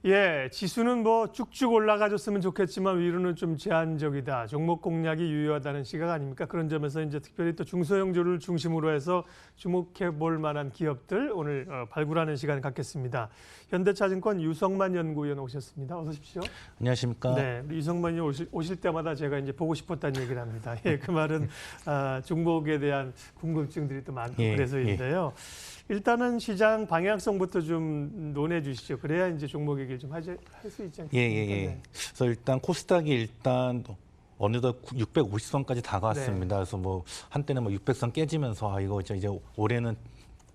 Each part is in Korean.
예, 지수는 뭐 쭉쭉 올라가줬으면 좋겠지만 위로는 좀 제한적이다. 종목 공략이 유효하다는 시각 아닙니까? 그런 점에서 이제 특별히 또 중소형주를 중심으로 해서 주목해 볼 만한 기업들 오늘 발굴하는 시간 갖겠습니다. 현대차증권 유성만 연구위원 오셨습니다. 어서 오십시오. 안녕하십니까? 네, 우리 유성만이 오실 때마다 제가 이제 보고 싶었다는 얘기를 합니다. 예, 그 말은 종목에 대한 궁금증들이 또 많고 그래서인데요. 일단은 시장 방향성부터 좀 논해 주시죠. 그래야 이제 종목 얘기를 좀 할 수 있지 않겠습니까? 네. 그래서 일단 코스닥이 일단 어느덧 650선까지 다가왔습니다. 네. 그래서 뭐 한때는 뭐 600선 깨지면서 이거 이제 올해는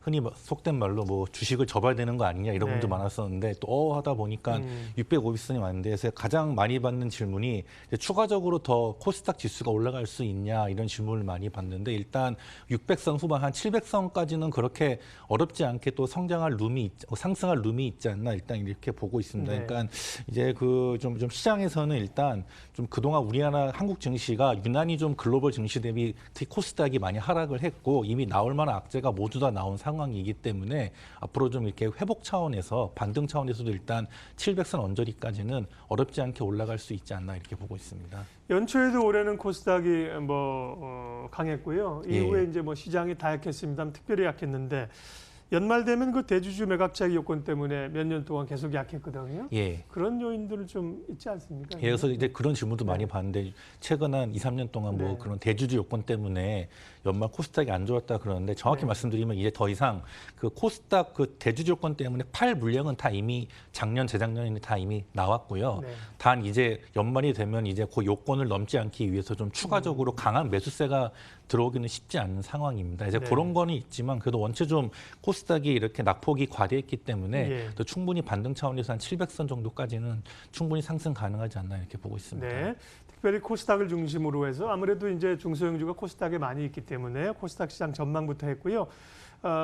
흔히 속된 말로 뭐 주식을 접어야 되는 거 아니냐 이런 분도 많았었는데 또 하다 보니까 650선이 왔는데 그래서 가장 많이 받는 질문이 이제 추가적으로 더 코스닥 지수가 올라갈 수 있냐 이런 질문을 많이 받는데 일단 600선 후반 한 700선까지는 그렇게 어렵지 않게 또 상승할 룸이 있지 않나 일단 이렇게 보고 있습니다. 네. 그러니까 이제 그 좀 시장에서는 일단 좀 그동안 우리나라 한국 증시가 유난히 좀 글로벌 증시 대비 특히 코스닥이 많이 하락을 했고 이미 나올 만한 악재가 모두 다 나온 상황이기 때문에 앞으로 좀 이렇게 회복 차원에서 반등 차원에서도 일단 700선 언저리까지는 어렵지 않게 올라갈 수 있지 않나 이렇게 보고 있습니다. 연초에도 올해는 코스닥이 강했고요. 이후에 예. 이제 뭐 시장이 다 약했습니다만 특별히 약했는데 연말 되면 그 대주주 매각차익 요건 때문에 몇 년 동안 계속 약했거든요. 예. 그런 요인들은 좀 있지 않습니까? 예, 그래서 이제 그런 질문도 많이 받는데 최근 한 2, 3년 동안 뭐 네. 그런 대주주 요건 때문에 연말 코스닥이 안 좋았다 그러는데 정확히 말씀드리면 이제 더 이상 그 코스닥 그 대주주 요건 때문에 팔 물량은 다 이미 작년, 재작년에 다 이미 나왔고요. 네. 단 이제 연말이 되면 이제 그 요건을 넘지 않기 위해서 좀 추가적으로 강한 매수세가 들어오기는 쉽지 않은 상황입니다. 이제 네. 그런 거는 있지만 그래도 원체 좀 코스닥이 이렇게 낙폭이 과대했기 때문에 예. 또 충분히 반등 차원에서 한 700선 정도까지는 충분히 상승 가능하지 않나 이렇게 보고 있습니다. 네. 특별히 코스닥을 중심으로 해서 아무래도 이제 중소형주가 코스닥에 많이 있기 때문에 코스닥 시장 전망부터 했고요.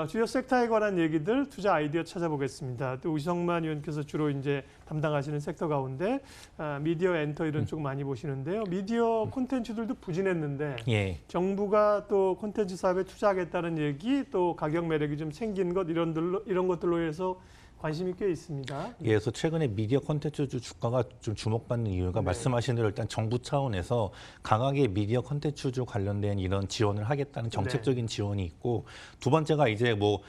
주요 섹터에 관한 얘기들 투자 아이디어 찾아보겠습니다. 또 우성만 의원께서 주로 이제 담당하시는 섹터 가운데 미디어 엔터 이런 쪽 많이 보시는데요. 미디어 콘텐츠들도 부진했는데 예. 정부가 또 콘텐츠 사업에 투자하겠다는 얘기 또 가격 매력이 좀 생긴 것 이런 것들로 해서 관심이 꽤 있습니다. 예, 그래서 최근에 미디어 콘텐츠주 주가가 좀 주목받는 이유가 말씀하신 대로 일단 정부 차원에서 강하게 미디어 콘텐츠주 관련된 이런 지원을 하겠다는 정책적인 지원이 있고 두 번째가 이제 뭐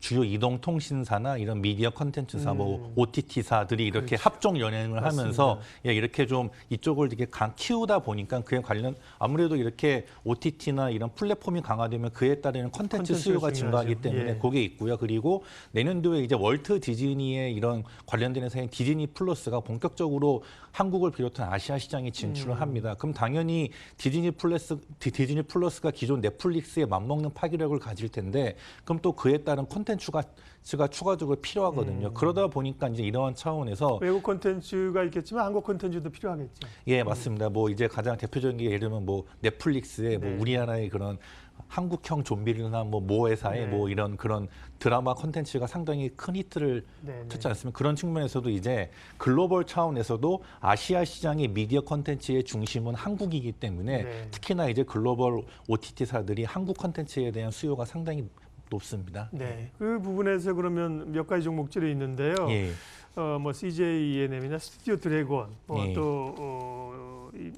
주요 이동통신사나 이런 미디어 콘텐츠사, 뭐 OTT사들이 이렇게 합종 연행을 하면서 이렇게 좀 이쪽을 이렇게 키우다 보니까 그에 관련 아무래도 이렇게 OTT나 이런 플랫폼이 강화되면 그에 따르는 콘텐츠 수요가 증가하기 때문에 그게 있고요. 그리고 내년도에 이제 월트 디즈니의 이런 관련된 회사인 디즈니 플러스가 본격적으로 한국을 비롯한 아시아 시장에 진출을 합니다. 그럼 당연히 디즈니 플러스가 기존 넷플릭스에 맞먹는 파괴력을 가질 텐데 그럼 또 그에 따른 콘텐츠가 추가적으로 필요하거든요. 그러다 보니까 이제 이러한 차원에서 외국 콘텐츠가 있겠지만 한국 콘텐츠도 필요하겠죠. 예, 맞습니다. 뭐 이제 가장 대표적인 게 예를 들면 뭐 넷플릭스의 뭐 우리나라의 그런 한국형 좀비나 모 회사의 뭐 이런 그런 드라마 콘텐츠가 상당히 큰 히트를 쳤지 않습니까? 그런 측면에서도 이제 글로벌 차원에서도 아시아 시장의 미디어 콘텐츠의 중심은 한국이기 때문에 특히나 이제 글로벌 OTT사들이 한국 콘텐츠에 대한 수요가 상당히 높습니다. 네, 그 부분에서 그러면 몇 가지 종목들이 있는데요. 예. 뭐 CJ ENM이나 스튜디오 드래곤,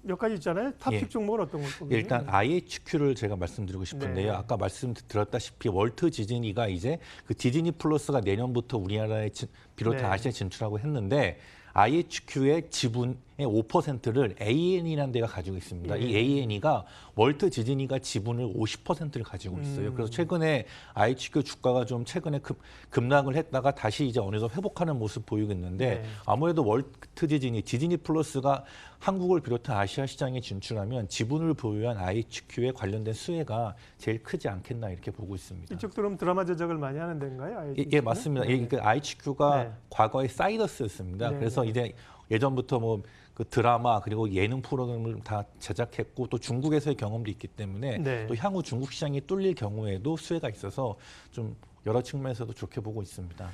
몇 가지 있잖아요. 탑픽 종목은 어떤 것입니까? 일단 IHQ를 제가 말씀드리고 싶은데요. 아까 말씀드렸다시피 월트 디즈니가 이제 그 디즈니 플러스가 내년부터 우리나라에 비롯한 아시아에 진출하고 했는데 IHQ의 지분의 5%를 AN이라는 데가 가지고 있습니다. 이 AN이가 월트 디즈니가 지분을 50%를 가지고 있어요. 그래서 최근에 IHQ 주가가 좀 최근에 급락을 했다가 다시 이제 어느 정도 회복하는 모습 보이고 있는데 아무래도 월트 디즈니 플러스가 한국을 비롯한 아시아 시장에 진출하면 지분을 보유한 IHQ에 관련된 수혜가 제일 크지 않겠나 이렇게 보고 있습니다. 이쪽도 그럼 드라마 제작을 많이 하는 데인가요? IHQ? 예, 맞습니다. 그러니까 IHQ가 과거에 사이더스였습니다. 그래서 이제 예전부터 뭐 그 드라마 그리고 예능 프로그램을 다 제작했고 또 중국에서의 경험도 있기 때문에 또 향후 중국 시장이 뚫릴 경우에도 수혜가 있어서 좀 여러 측면에서도 좋게 보고 있습니다.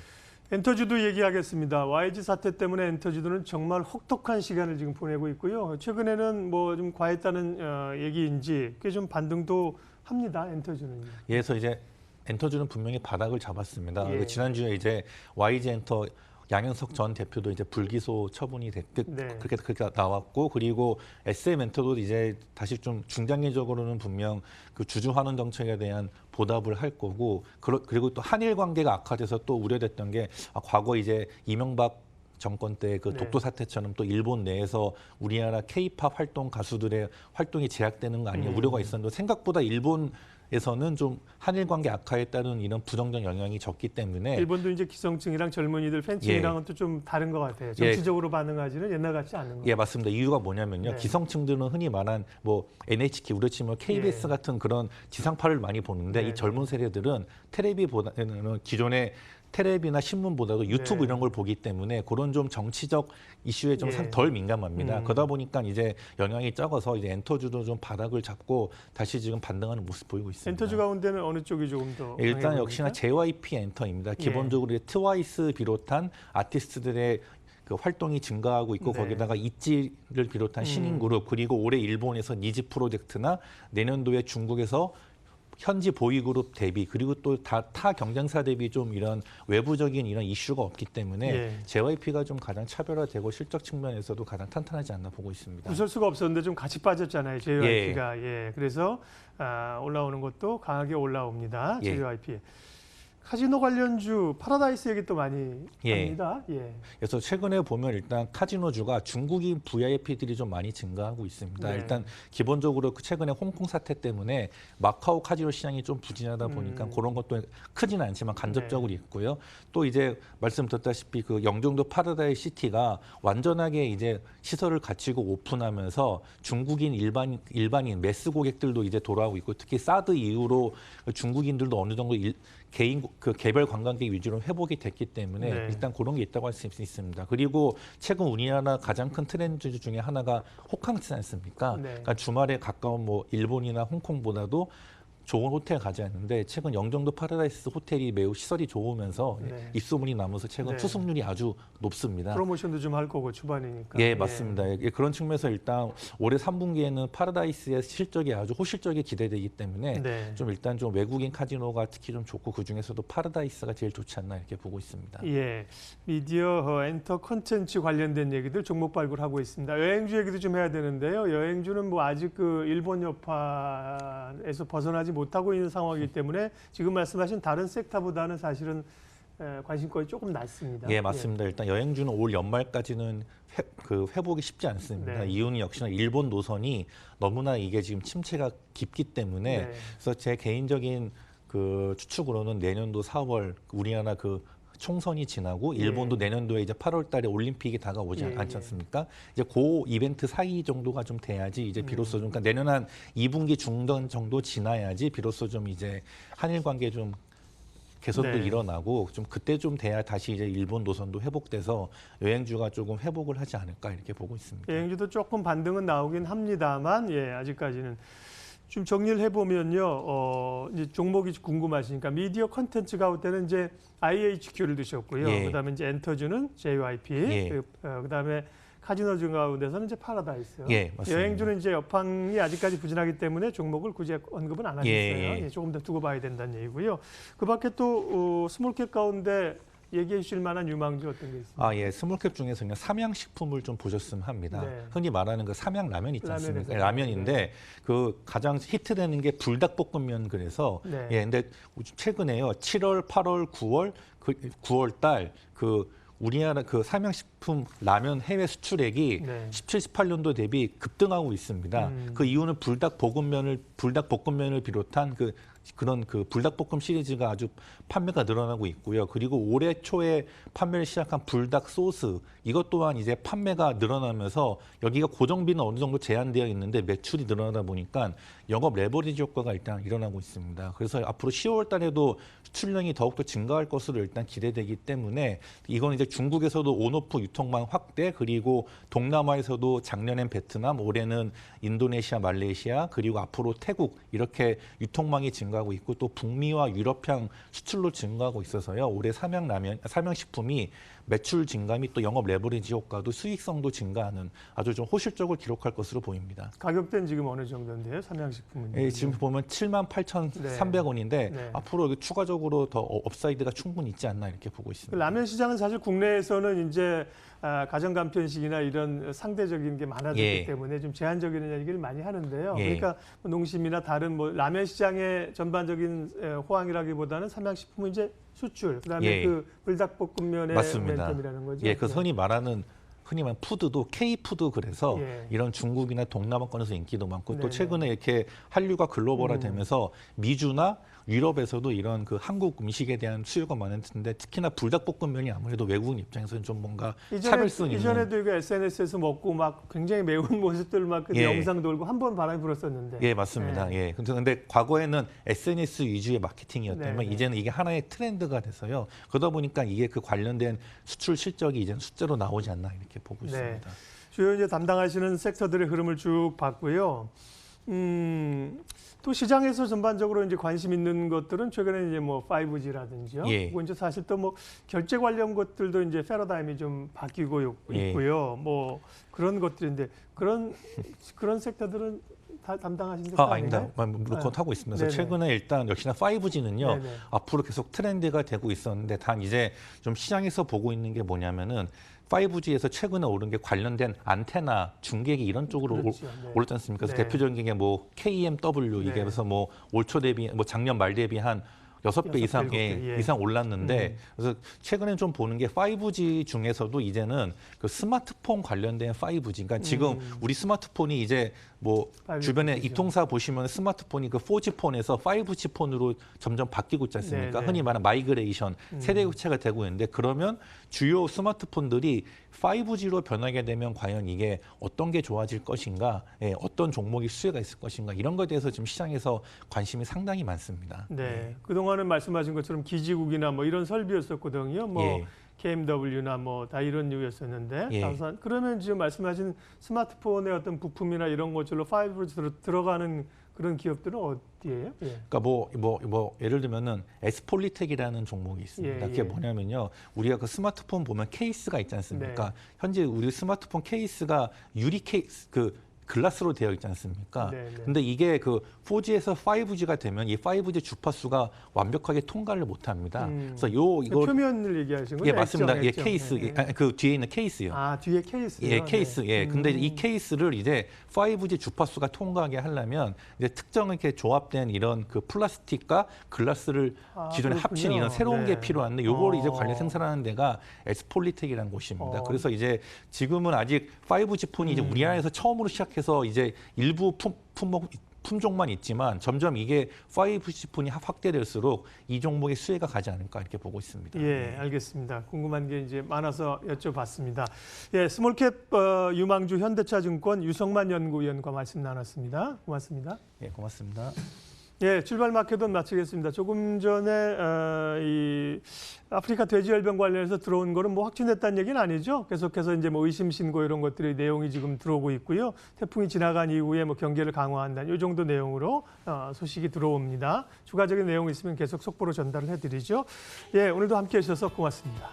엔터주도 얘기하겠습니다. YG 사태 때문에 엔터주도는 정말 혹독한 시간을 지금 보내고 있고요. 최근에는 뭐 좀 과했다는 얘기인지 꽤 좀 반등도 합니다. 엔터주는. 그래서 이제 엔터주는 분명히 바닥을 잡았습니다. 지난주에 이제 YG 엔터 양현석 전 대표도 이제 불기소 처분이 네. 그렇게 나왔고 그리고 SM엔터도 이제 다시 좀 중장기적으로는 분명 그 주주 환원 정책에 대한 보답을 할 거고 그리고 또 한일 관계가 악화돼서 또 우려됐던 게 과거 이제 이명박 정권 때 그 네. 독도 사태처럼 또 일본 내에서 우리나라 K-팝 활동 가수들의 활동이 제약되는 거 아니냐 우려가 있었는데 생각보다 일본에서는 좀 한일 관계 악화에 따른 이런 부정적 영향이 적기 때문에 일본도 이제 기성층이랑 젊은이들 팬층이랑은 또 좀 다른 것 같아요. 정치적으로 반응하지는 옛날 같지 않은 것 예, 맞습니다. 이유가 뭐냐면요. 네. 기성층들은 흔히 말한 뭐 NHK, 우리 치면 KBS 예. 같은 그런 지상파를 많이 보는데 네. 이 젊은 세대들은 텔레비보다는 기존의 텔레비나 신문보다도 유튜브 네. 이런 걸 보기 때문에 그런 좀 정치적 이슈에 좀 예. 덜 민감합니다. 그러다 보니까 이제 영향이 적어서 이제 엔터주도 좀 바닥을 잡고 다시 지금 반등하는 모습 보이고 있습니다. 엔터주 가운데는 어느 쪽이 조금 더 일단 강해 역시나 보입니까? JYP 엔터입니다. 기본적으로 트와이스 비롯한 아티스트들의 그 활동이 증가하고 있고 네. 거기다가 있지를 비롯한 신인 그룹 그리고 올해 일본에서 니지 프로젝트나 내년도에 중국에서 현지 보이그룹 대비 그리고 또 타 경쟁사 대비 좀 이런 외부적인 이런 이슈가 없기 때문에 예. JYP가 좀 가장 차별화되고 실적 측면에서도 가장 탄탄하지 않나 보고 있습니다. 웃을 수가 없었는데 좀 같이 빠졌잖아요. JYP가. 예. 그래서 올라오는 것도 강하게 올라옵니다. 예. JYP. 카지노 관련주 파라다이스 얘기 또 많이 예. 합니다. 예. 그래서 최근에 보면 일단 카지노주가 중국인 VIP들이 좀 많이 증가하고 있습니다. 네. 일단 기본적으로 그 최근에 홍콩 사태 때문에 마카오 카지노 시장이 좀 부진하다 보니까 그런 것도 크지는 않지만 간접적으로 네. 있고요. 또 이제 말씀드렸다시피 그 영종도 파라다이스 시티가 완전하게 이제 시설을 갖추고 오픈하면서 중국인 일반인 매스 고객들도 이제 돌아오고 있고 특히 사드 이후로 중국인들도 어느 정도 개인 그 개별 관광객 위주로 회복이 됐기 때문에 네. 일단 그런 게 있다고 할 수 있습니다. 그리고 최근 우리나라 가장 큰 트렌드 중에 하나가 호캉스지 않습니까? 네. 그러니까 주말에 가까운 뭐 일본이나 홍콩보다도 좋은 호텔 가지 않는데 최근 영종도 파라다이스 호텔이 매우 시설이 좋으면서 네. 입소문이 나면서 최근 네. 투숙률이 아주 높습니다. 프로모션도 좀 할 거고 초반이니까. 예, 맞습니다. 예, 그런 측면에서 일단 올해 3분기에는 파라다이스의 실적이 아주 호실적이 기대되기 때문에 네. 좀 일단 좀 외국인 카지노가 특히 좀 좋고 그 중에서도 파라다이스가 제일 좋지 않나 이렇게 보고 있습니다. 예, 미디어 엔터 콘텐츠 관련된 얘기들 종목 발굴하고 있습니다. 여행주 얘기도 좀 해야 되는데요. 여행주는 뭐 아직 그 일본 여파에서 벗어나지 못하고 있는 상황이기 때문에 지금 말씀하신 다른 섹터보다는 사실은 관심거리 조금 낮습니다. 예, 맞습니다. 일단 여행주는 올 연말까지는 회복이 쉽지 않습니다. 네. 이유는 역시나 일본 노선이 너무나 이게 지금 침체가 깊기 때문에 네. 그래서 제 개인적인 그 추측으로는 내년도 4월 우리나라 그 총선이 지나고 일본도 내년도에 이제 8월 달에 올림픽이 다가오지 예, 않지 않습니까? 이제 그 이벤트 사이 정도가 좀 돼야지 이제 비로소 좀 그러니까 내년 한 2분기 중반 정도 지나야지 비로소 좀 이제 한일 관계 좀 개선도 네. 일어나고 좀 그때 좀 돼야 다시 이제 일본 노선도 회복돼서 여행주가 조금 회복을 하지 않을까 이렇게 보고 있습니다. 여행주도 조금 반등은 나오긴 합니다만, 예, 아직까지는. 좀 정리를 해보면요, 이제 종목이 궁금하시니까 미디어 컨텐츠 가운데는 이제 IHQ를 드셨고요. 예. 그다음에 이제 엔터주는 JYP, 예. 그다음에 카지노주 가운데서는 이제 파라다이스. 예, 맞습니다. 여행주는 이제 여팡이 아직까지 부진하기 때문에 종목을 굳이 언급은 안 하셨어요. 예. 예, 조금 더 두고 봐야 된다는 얘기고요. 그밖에 또 스몰캡 가운데 얘기해 주실 만한 유망주 어떤 게 있습니까? 아, 예. 스몰캡 중에서는 삼양식품을 좀 보셨으면 합니다. 네. 흔히 말하는 그 삼양라면 있지 않습니까? 라면에서. 라면인데 그 가장 히트되는 게 불닭볶음면 그래서 네. 예, 근데 최근에요. 7월, 8월, 9월 9월 달 우리나라 그 삼양식품 라면 해외 수출액이 네. 17, 18년도 대비 급등하고 있습니다. 그 이유는 불닭볶음면을 비롯한 그런 그 불닭볶음 시리즈가 아주 판매가 늘어나고 있고요. 그리고 올해 초에 판매를 시작한 불닭 소스 이것 또한 이제 판매가 늘어나면서 여기가 고정비는 어느 정도 제한되어 있는데 매출이 늘어나다 보니까 영업 레버리지 효과가 일단 일어나고 있습니다. 그래서 앞으로 10월 달에도 수출량이 더욱더 증가할 것으로 일단 기대되기 때문에 이건 이제 중국에서도 온오프 유통망 확대 그리고 동남아에서도 작년엔 베트남, 올해는 인도네시아, 말레이시아 그리고 앞으로 태국 이렇게 유통망이 증가 증가하고 있고 또 북미와 유럽향 수출로 증가하고 있어서요. 올해 삼양식품이 매출 증가 및 또 영업 레버리지 효과도 수익성도 증가하는 아주 좀 호실적으로 기록할 것으로 보입니다. 가격대는 지금 어느 정도인데요? 삼양식품은? 예, 지금 보면 78,300원인데 네. 앞으로 추가적으로 더 업사이드가 충분히 있지 않나 이렇게 보고 있습니다. 라면 시장은 사실 국내에서는 이제 가정 간편식이나 이런 상대적인 게 많아졌기 예. 때문에 좀 제한적인 얘기를 많이 하는데요. 예. 그러니까 농심이나 다른 뭐 라면 시장의 전반적인 호황이라기보다는 삼양식품은 이제 수출, 그다음에 예. 그 불닭볶음면의 맞습니다. momentum이라는 거죠. 예, 그 흔히 말하는 푸드도 K푸드 그래서 예. 이런 중국이나 동남아권에서 인기도 많고 또 네네. 최근에 이렇게 한류가 글로벌화되면서 미주나 유럽에서도 이런 그 한국 음식에 대한 수요가 많았는데 특히나 불닭볶음면이 아무래도 외국인 입장에서는 좀 뭔가 차별성 있는 이전에도 이거 SNS에서 먹고 막 굉장히 매운 모습들 막 그 예. 영상 돌고 한 번 바람이 불었었는데. 예, 맞습니다. 예. 근데 과거에는 SNS 위주의 마케팅이었다면 네네. 이제는 이게 하나의 트렌드가 돼서요. 그러다 보니까 이게 그 관련된 수출 실적이 이제는 숫자로 나오지 않나 이렇게 보고 네. 있습니다. 주요 이제 담당하시는 섹터들의 흐름을 쭉 봤고요. 또 시장에서 전반적으로 이제 관심 있는 것들은 최근에 이제 뭐 5G라든지요. 예. 그리고 이제 사실 또 뭐 결제 관련 것들도 이제 패러다임이 좀 바뀌고 예. 있고요. 뭐 그런 것들인데 그런 섹터들은 다 담당하신 섹터 아닙니다. 아닌가요? 물론 하고 있습니다. 그래서 네네. 최근에 일단 역시나 5G는요. 네네. 앞으로 계속 트렌드가 되고 있었는데 단 이제 좀 시장에서 보고 있는 게 뭐냐면은 5G에서 최근에 오른 게 관련된 안테나, 중계기 이런 쪽으로 그렇죠. 네. 올랐지 않습니까? 그래서 네. 대표적인 게 뭐 KMW 이게 네. 그래서 뭐 올 초 대비 뭐 작년 말 대비 한 6배 이상, 6배, 예. 이상 올랐는데 그래서 최근에 좀 보는 게 5G 중에서도 이제는 그 스마트폰 관련된 5G. 그러니까 지금 우리 스마트폰이 이제 뭐 5G 주변에 죠. 이통사 보시면 스마트폰이 그 4G 폰에서 5G 폰으로 점점 바뀌고 있지 않습니까? 네, 네. 흔히 말하는 마이그레이션, 세대 교체가 되고 있는데 그러면 주요 스마트폰들이 5G로 변하게 되면 과연 이게 어떤 게 좋아질 것인가, 어떤 종목이 수혜가 있을 것인가 이런 것에 대해서 지금 시장에서 관심이 상당히 많습니다. 네. 그동안은 말씀하신 것처럼 기지국이나 뭐 이런 설비였었거든요. 뭐 예. KMW나 뭐 다 이런 류였었는데 예. 그러면 지금 말씀하신 스마트폰의 어떤 부품이나 이런 것들로 5G 들어가는 그런 기업들은 어디예요? 예. 그러니까 뭐 예를 들면은 에스폴리텍이라는 종목이 있습니다. 예, 그게 예. 뭐냐면요. 우리가 그 스마트폰 보면 케이스가 있지 않습니까? 네. 현재 우리 스마트폰 케이스가 유리 케이스 글라스로 되어 있지 않습니까? 네, 네. 근데 이게 그 4G에서 5G가 되면 이 5G 주파수가 완벽하게 통과를 못 합니다. 그래서 이거 표면을 얘기하시는 거죠? 예, 맞습니다. 액정, 예, 액정. 케이스. 네, 네. 아니, 그 뒤에 있는 케이스요. 아, 뒤에 케이스요? 예, 케이스. 네. 예. 근데 이 케이스를 이제 5G 주파수가 통과하게 하려면 이제 특정 이렇게 조합된 이런 그 플라스틱과 글라스를 기존에 합친 그렇군요. 이런 새로운 게 네. 필요한데 요걸 이제 관련 생산하는 데가 에스폴리텍이라는 곳입니다. 그래서 이제 지금은 아직 5G 폰이 이제 우리나라에서 처음으로 시작해서 이제 일부 품종만 있지만 점점 이게 5G 폰이 확대될수록 이 종목의 수혜가 가지 않을까 이렇게 보고 있습니다. 예, 알겠습니다. 궁금한 게 이제 많아서 여쭤봤습니다. 예, 스몰캡 유망주 현대차증권 유성만 연구위원과 말씀 나눴습니다. 고맙습니다. 예, 고맙습니다. 예, 출발 마켓은 마치겠습니다. 조금 전에 이 아프리카 돼지열병 관련해서 들어온 거는 뭐 확진됐다는 얘기는 아니죠. 계속해서 이제 뭐 의심 신고 이런 것들의 내용이 지금 들어오고 있고요. 태풍이 지나간 이후에 뭐 경계를 강화한다는 이 정도 내용으로 소식이 들어옵니다. 추가적인 내용이 있으면 계속 속보로 전달을 해드리죠. 예, 오늘도 함께해 주셔서 고맙습니다.